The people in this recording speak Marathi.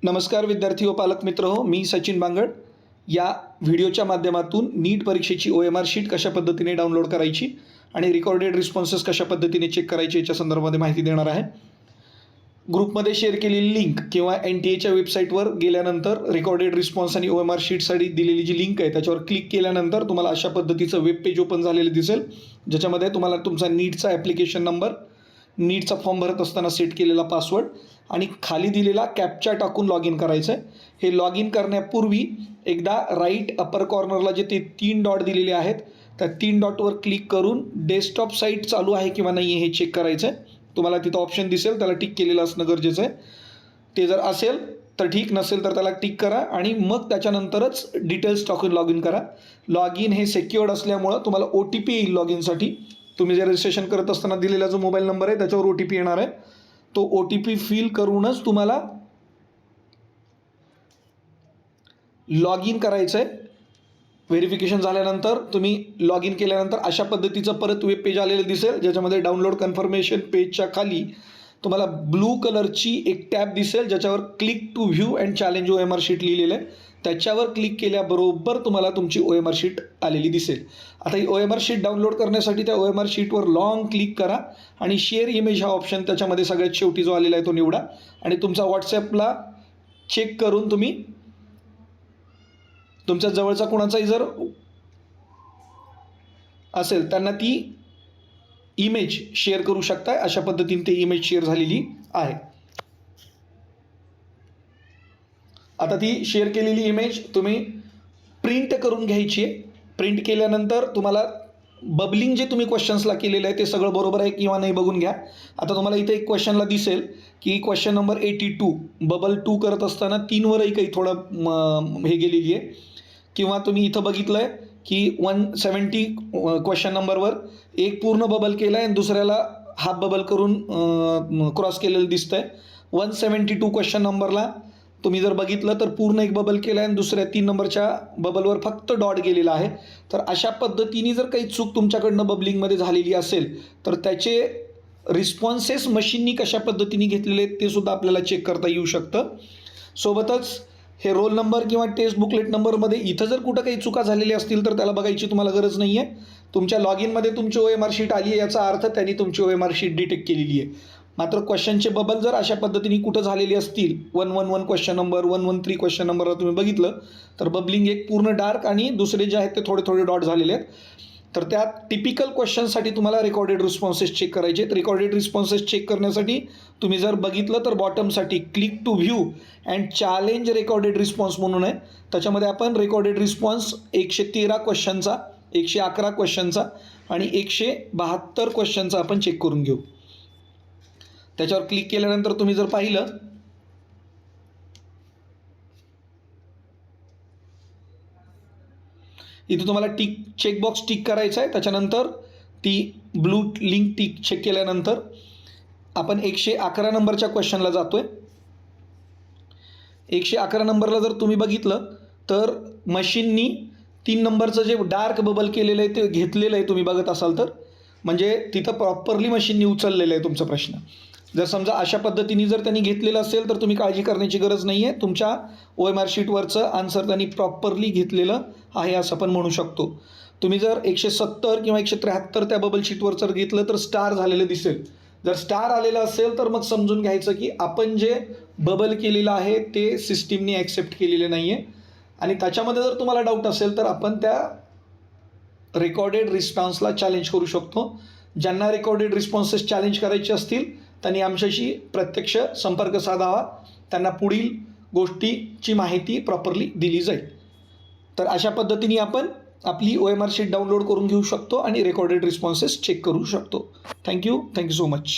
नमस्कार विद्यार्थी व पालक मित्र हो, मी सचिन बांगड. या व्हिडिओच्या माध्यमातून नीट परीक्षेची OMR शीट कशा पद्धतीने डाउनलोड करायची आणि रिकॉर्डेड रिस्पॉन्सेस कशा पद्धतीने चेक करायचे याच्या संदर्भामध्ये माहिती देणार आहे. ग्रुपमध्ये शेअर केलेली लिंक किंवा NTA वेबसाईटवर गेल्यानंतर रिकॉर्डेड रिस्पॉन्स आणि OMR शीटसाठी दिलेली जी लिंक आहे त्याच्यावर क्लिक केल्यानंतर तुम्हाला अशा पद्धतीचं वेब पेज ओपन झालेलं दिसेल, ज्याच्यामध्ये तुम्हाला तुमचा नीटचा ॲप्लिकेशन नंबर, नीटचा फॉर्म भरत असताना सेट केलेला पासवर्ड आणि खाली दिलेला कॅप्चा टाकून लॉग इन करायचं आहे. हे लॉग इन करण्यापूर्वी एकदा राईट अपर कॉर्नरला जे ते 3 डॉट दिलेले आहेत त्या 3 डॉटवर क्लिक करून डेस्कटॉप साईट चालू आहे किंवा नाही हे चेक करायचं आहे. तुम्हाला तिथं ऑप्शन दिसेल, त्याला टिक केलेलं असणं गरजेचं आहे. ते जर असेल तर ठीक, नसेल तर त्याला टिक करा आणि मग त्याच्यानंतरच डिटेल्स टाकून लॉग इन करा. लॉग इन हे सिक्युअर्ड असल्यामुळं तुम्हाला OTP येईल लॉग इनसाठी. तुम्ही जे रजिस्ट्रेशन करत असताना दिलेला जो मोबाईल नंबर आहे त्याच्यावर OTP येणार आहे. तो OTP फिल करूनच तुम्हाला लॉग इन करायचं आहे. व्हेरिफिकेशन झाल्यानंतर तुम्ही लॉग इन केल्यानंतर अशा पद्धतीचं परत वेब पेज आलेलं दिसेल, ज्याच्यामध्ये डाउनलोड कन्फर्मेशन पेजच्या खाली तुम्हाला ब्लू कलरची एक टॅब दिसेल, ज्याच्यावर click to view and challenge OMR sheet लिहिलेलं आहे. त्याच्यावर क्लिक केल्याबरोबर तुम्हाला तुमची OMR शीट आलेली दिसेल. आता ही OMR शीट डाउनलोड करण्यासाठी त्या OMR शीटवर लॉंग क्लिक करा आणि शेअर इमेज हा ऑप्शन त्याच्यामध्ये सगळ्यात शेवटी जो आलेला आहे तो निवडा आणि तुमचा व्हॉट्सॲपला चेक करून तुम्ही तुमच्या जवळचा कोणाचाही जर असेल त्यांना ती इमेज शेअर करू शकता. अशा पद्धतीने ती इमेज शेअर झालेली आहे. आता ती शेअर केलेली इमेज तुम्ही प्रिंट करून घ्यायची आहे. प्रिंट केल्यानंतर तुम्हाला बबलिंग जे तुम्ही क्वेश्चन्सला केलेलं आहे ते सगळं बरोबर आहे किंवा नाही बघून घ्या. आता तुम्हाला इथे एक क्वेश्चनला दिसेल की क्वेश्चन नंबर 82 बबल 2 करत असताना 3 वरही काही थोडं हे गेलेली आहे, किंवा तुम्ही इथं बघितलं आहे की 170 क्वेश्चन नंबरवर एक पूर्ण बबल केला आहे आणि दुसऱ्याला हाफ बबल करून क्रॉस केलेलं दिसतं आहे. 172 क्वेश्चन नंबरला तुम्ही जर बघितलं तर पूर्ण एक बबल केला आहे आणि दुसऱ्या 3 नंबरच्या बबलवर फक्त डॉट गेलेला आहे. तर अशा पद्धतीने जर काही चूक तुमच्याकडनं बबलिंगमध्ये झालेली असेल तर त्याचे रिस्पॉन्सेस मशीननी कशा पद्धतीने घेतलेले आहेत ते सुद्धा आपल्याला चेक करता येऊ शकतं. सोबतच हे रोल नंबर किंवा टेस्ट बुकलेट नंबरमध्ये इथं जर कुठं काही चुका झालेल्या असतील तर त्याला बघायची तुम्हाला गरज नाही आहे. तुमच्या लॉग इनमध्ये तुमची OMR शीट आली आहे याचा अर्थ त्यांनी तुमची OMR शीट डिटेक्ट केलेली आहे. मात्र क्वेश्चनचे बबल जर अशा पद्धतीने कुठं झालेली असतील, 111 क्वेश्चन नंबर, 113 क्वेश्चन नंबरला तुम्ही बघितलं तर बबलिंग एक पूर्ण डार्क आणि दुसरे जे आहेत ते थोडे थोडे डॉट झालेले आहेत. तर त्या टिपिकल क्वेश्चनसाठी तुम्हाला रेकॉर्डेड रिस्पॉन्सेस चेक करायचे आहेत. रेकॉर्डेड रिस्पॉन्सेस चेक करण्यासाठी तुम्ही जर बघितलं तर बॉटमसाठी click to view and challenge recorded response म्हणून आहे. त्याच्यामध्ये आपण रेकॉर्डेड रिस्पॉन्स 113 क्वेश्चनचा, 111 क्वेश्चनचा आणि 172 क्वेश्चनचा आपण चेक करून घेऊ. त्याच्यावर क्लिक केल्यानंतर तुम्ही जर पाहिलं इथे तुम्हाला चेकबॉक्स टिक करायचा आहे. त्याच्यानंतर ती ब्लू लिंक चेक केल्यानंतर आपण 111 नंबरच्या क्वेश्चनला जातोय. 111 नंबरला जर तुम्ही बघितलं तर मशीननी 3 नंबरचं जे डार्क बबल केलेलं आहे ते घेतलेलं आहे तुम्ही बघत असाल तर, म्हणजे तिथं प्रॉपरली मशीननी उचललेलं आहे तुमचा प्रश्न. जर समजा अशा पद्धतीने जर त्यांनी घेतलेलं असेल तर तुम्ही काळजी करण्याची गरज नाही आहे. तुमच्या OMR शीटवरचं आन्सर त्यांनी प्रॉपरली घेतलेलं आहे असं आपण म्हणू शकतो. तुम्ही जर 170 किंवा 173 त्या बबल शीटवर जर घेतलं तर स्टार झालेलं दिसेल. जर स्टार आलेलं असेल तर मग समजून घ्यायचं की आपण जे बबल केलेलं आहे ते सिस्टीमने ॲक्सेप्ट केलेले नाही आहे. आणि त्याच्यामध्ये जर तुम्हाला डाऊट असेल तर आपण त्या रेकॉर्डेड रिस्पॉन्सला चॅलेंज करू शकतो. ज्यांना रेकॉर्डेड रिस्पॉन्सेस चॅलेंज करायचे असतील त्यांनी आमच्याशी प्रत्यक्ष संपर्क साधावा. त्यांना पुढील गोष्टीची माहिती प्रॉपरली दिली जाईल. तर अशा पद्धतीने आपण आपली OMR शीट डाउनलोड करून घेऊ शकतो आणि रेकॉर्डेड रिस्पॉन्सेस चेक करू शकतो. Thank you so much.